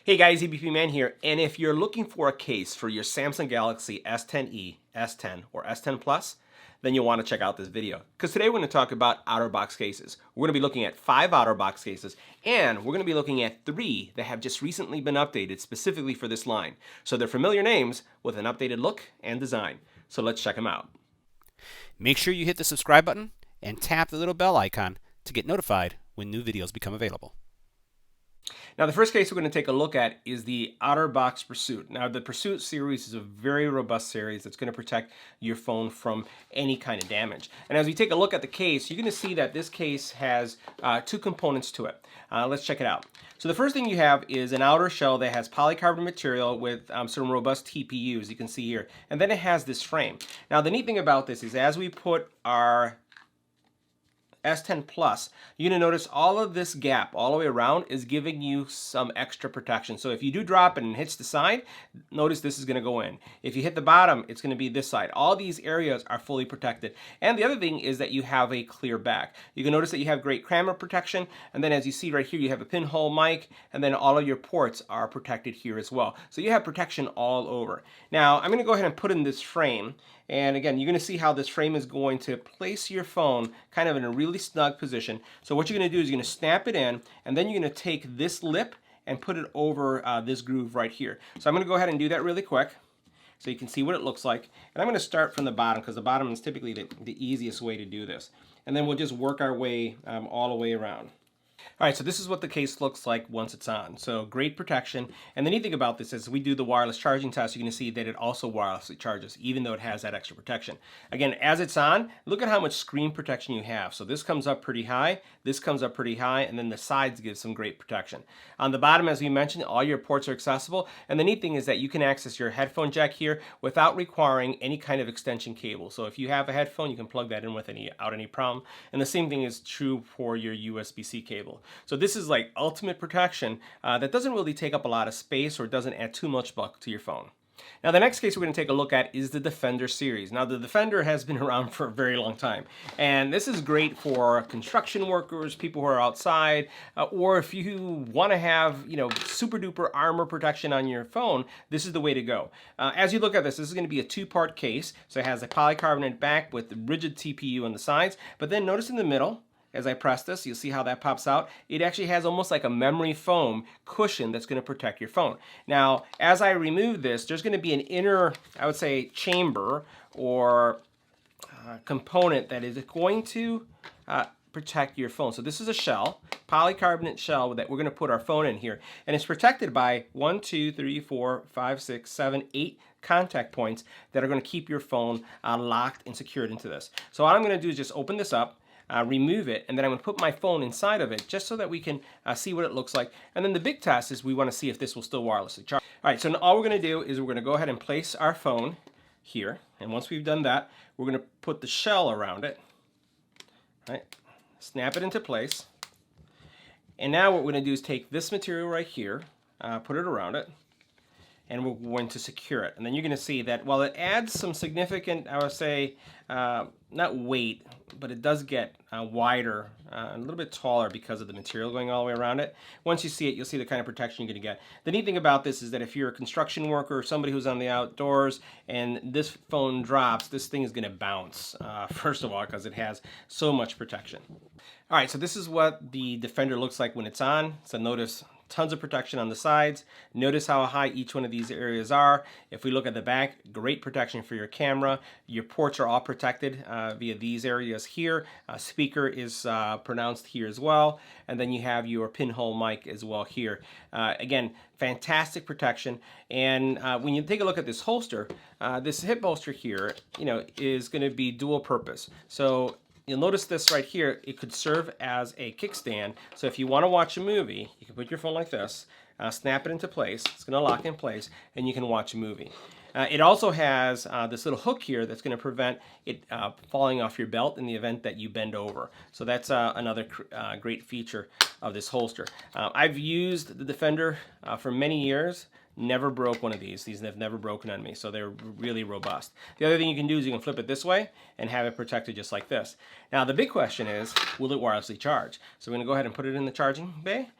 Hey guys, EBPMAN here, and if you're looking for a case for your Samsung Galaxy S10e, S10, or S10 Plus, then you'll want to check out this video. Because today we're going to talk about Otterbox cases. We're going to be looking at 5 Otterbox cases, and we're going to be looking at 3 that have just recently been updated specifically for this line. So they're familiar names with an updated look and design. So let's check them out. Make sure you hit the subscribe button and tap the little bell icon to get notified when new videos become available. Now the first case we're going to take a look at is the Otterbox Pursuit. Now the Pursuit series is a very robust series that's going to protect your phone from any kind of damage. And as we take a look at the case, you're going to see that this case has 2 components to it. Let's check it out. So the first thing you have is an outer shell that has polycarbonate material with some robust TPUs, you can see here. And then it has this frame. Now the neat thing about this is as we put our S10 Plus, you're going to notice all of this gap all the way around is giving you some extra protection. So if you do drop it and it hits the side, notice this is going to go in. If you hit the bottom, it's going to be this side. All these areas are fully protected. And the other thing is that you have a clear back. You can notice that you have great camera protection, and then as you see right here, you have a pinhole mic, and then all of your ports are protected here as well. So you have protection all over. Now, I'm going to go ahead and put in this frame. And again, you're going to see how this frame is going to place your phone kind of in a really snug position. So what you're going to do is you're going to snap it in, and then you're going to take this lip and put it over this groove right here. So I'm going to go ahead and do that really quick so you can see what it looks like. And I'm going to start from the bottom because the bottom is typically the easiest way to do this. And then we'll just work our way all the way around. All right, so this is what the case looks like once it's on. So great protection. And the neat thing about this is we do the wireless charging test, you're going to see that it also wirelessly charges, even though it has that extra protection. Again, as it's on, look at how much screen protection you have. So this comes up pretty high, this comes up pretty high, and then the sides give some great protection. On the bottom, as we mentioned, all your ports are accessible. And the neat thing is that you can access your headphone jack here without requiring any kind of extension cable. So if you have a headphone, you can plug that in without any problem. And the same thing is true for your USB-C cable. So this is like ultimate protection that doesn't really take up a lot of space or doesn't add too much bulk to your phone. Now the next case we're going to take a look at is the Defender series. Now the Defender has been around for a very long time, and this is great for construction workers, people who are outside, or if you want to have super duper armor protection on your phone, this is the way to go. As you look at this is going to be a 2-part case, so it has a polycarbonate back with the rigid TPU on the sides, but then notice in the middle, as I press this, you'll see how that pops out. It actually has almost like a memory foam cushion that's going to protect your phone. Now, as I remove this, there's going to be an inner, I would say, chamber or component that is going to protect your phone. So this is a shell, polycarbonate shell that we're going to put our phone in here. And it's protected by 1, 2, 3, 4, 5, 6, 7, 8 contact points that are going to keep your phone locked and secured into this. So what I'm going to do is just open this up, remove it, and then I'm going to put my phone inside of it just so that we can see what it looks like. And then the big test is we want to see if this will still wirelessly charge. All right, so now all we're going to do is we're going to go ahead and place our phone here. And once we've done that, we're going to put the shell around it. All right, snap it into place. And now what we're going to do is take this material right here, put it around it, and we're going to secure it. And then you're going to see that while it adds some significant, I would say, not weight, but it does get wider, a little bit taller because of the material going all the way around it. Once you see it, you'll see the kind of protection you're going to get. The neat thing about this is that if you're a construction worker or somebody who's on the outdoors and this phone drops, this thing is going to bounce, first of all, because it has so much protection. All right, so this is what the Defender looks like when it's on. So notice tons of protection on the sides. Notice how high each one of these areas are. If we look at the back, great protection for your camera. Your ports are all protected via these areas here. Speaker is pronounced here as well. And then you have your pinhole mic as well here. Again, fantastic protection. And when you take a look at this holster, this hip holster here, is going to be dual purpose. So you'll notice this right here, it could serve as a kickstand. So if you want to watch a movie, you can put your phone like this, snap it into place, it's going to lock in place, and you can watch a movie. It also has this little hook here that's going to prevent it falling off your belt in the event that you bend over. So that's another great feature of this holster. I've used the Defender for many years. Never broke one of these. These have never broken on me, so they're really robust. The other thing you can do is you can flip it this way and have it protected just like this. Now the big question is, will it wirelessly charge? So we're going to go ahead and put it in the charging bay,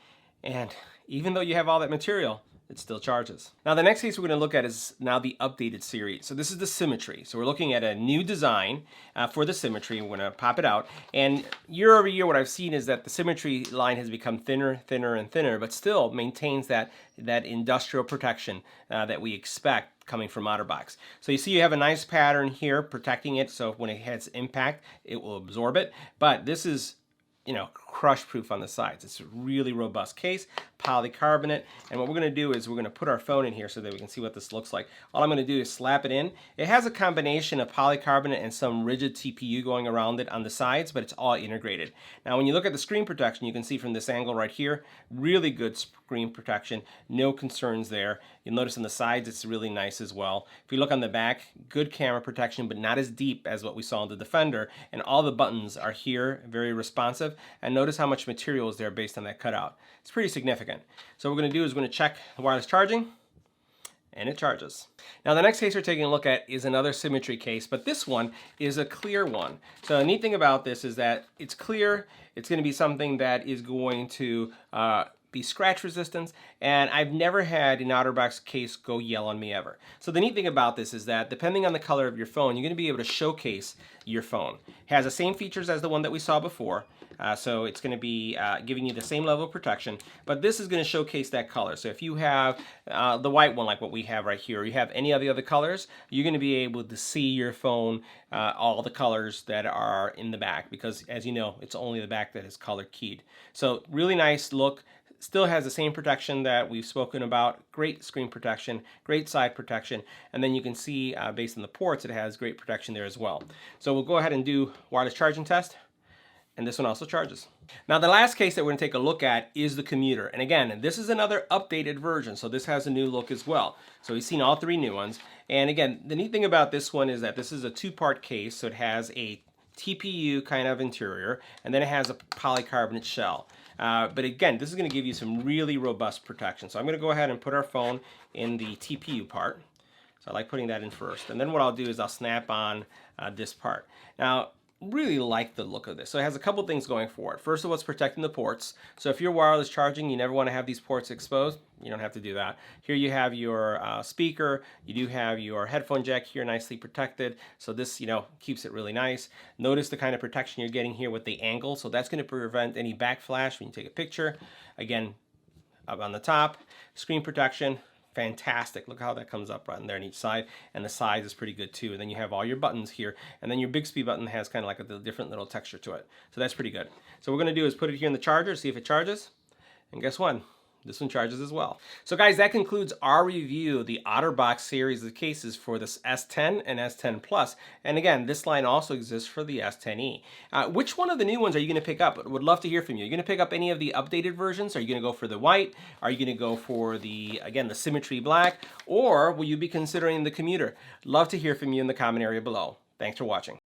and even though you have all that material, it still charges. Now the next case we're going to look at is now the updated series. So this is the Symmetry. So we're looking at a new design for the Symmetry. We're going to pop it out. And year over year what I've seen is that the Symmetry line has become thinner, thinner, and thinner, but still maintains that industrial protection that we expect coming from Otterbox. So you see you have a nice pattern here protecting it, so when it hits impact it will absorb it. But this is, you know, crush proof on the sides. It's a really robust case, polycarbonate, and what we're going to do is we're going to put our phone in here so that we can see what this looks like. All I'm going to do is slap it in. It has a combination of polycarbonate and some rigid TPU going around it on the sides, but it's all integrated. Now when you look at the screen protection, you can see from this angle right here, really good screen protection, no concerns there. You'll notice on the sides it's really nice as well. If you look on the back, good camera protection, but not as deep as what we saw in the Defender, and all the buttons are here, very responsive, and notice how much material is there based on that cutout. It's pretty significant. So what we're going to do is we're going to check the wireless charging, and it charges. Now the next case we're taking a look at is another Symmetry case, but this one is a clear one. So the neat thing about this is that it's clear. It's going to be something that is going to be scratch resistant, and I've never had an Otterbox case go yell on me ever. So the neat thing about this is that depending on the color of your phone, you're going to be able to showcase your phone. It has the same features as the one that we saw before, so it's going to be giving you the same level of protection, but this is going to showcase that color. So if you have the white one like what we have right here, or you have any of the other colors, you're going to be able to see your phone, all the colors that are in the back, because as you know, it's only the back that is color keyed. So really nice look. Still has the same protection that we've spoken about. Great screen protection, great side protection, and then you can see based on the ports it has great protection there as well. So we'll go ahead and do wireless charging test, and this one also charges. Now the last case that we're going to take a look at is the Commuter, and again this is another updated version, so this has a new look as well. So we've seen all three new ones, and again the neat thing about this one is that this is a two-part case, so it has a TPU kind of interior, and then it has a polycarbonate shell. But again, this is going to give you some really robust protection. So I'm going to go ahead and put our phone in the TPU part. So I like putting that in first. And then what I'll do is I'll snap on this part. Now, really like the look of this. So it has a couple things going for it. First of all, it's protecting the ports. So if you're wireless charging, you never want to have these ports exposed. You don't have to do that. Here you have your speaker. You do have your headphone jack here nicely protected. So this, you know, keeps it really nice. Notice the kind of protection you're getting here with the angle. So that's going to prevent any backflash when you take a picture. Again, up on the top, screen protection. Fantastic. Look how that comes up right in there on each side, and the size is pretty good too. And then you have all your buttons here, and then your Bixby button has kind of like a different little texture to it. So that's pretty good. So what we're going to do is put it here in the charger, see if it charges, and guess what? This one charges as well. So guys, that concludes our review of the Otterbox series of cases for this S10 and S10 Plus. And again, this line also exists for the S10e. Which one of the new ones are you going to pick up? Would love to hear from you. Are you going to pick up any of the updated versions? Are you going to go for the white? Are you going to go for the, again, the Symmetry black? Or will you be considering the Commuter? Love to hear from you in the comment area below. Thanks for watching.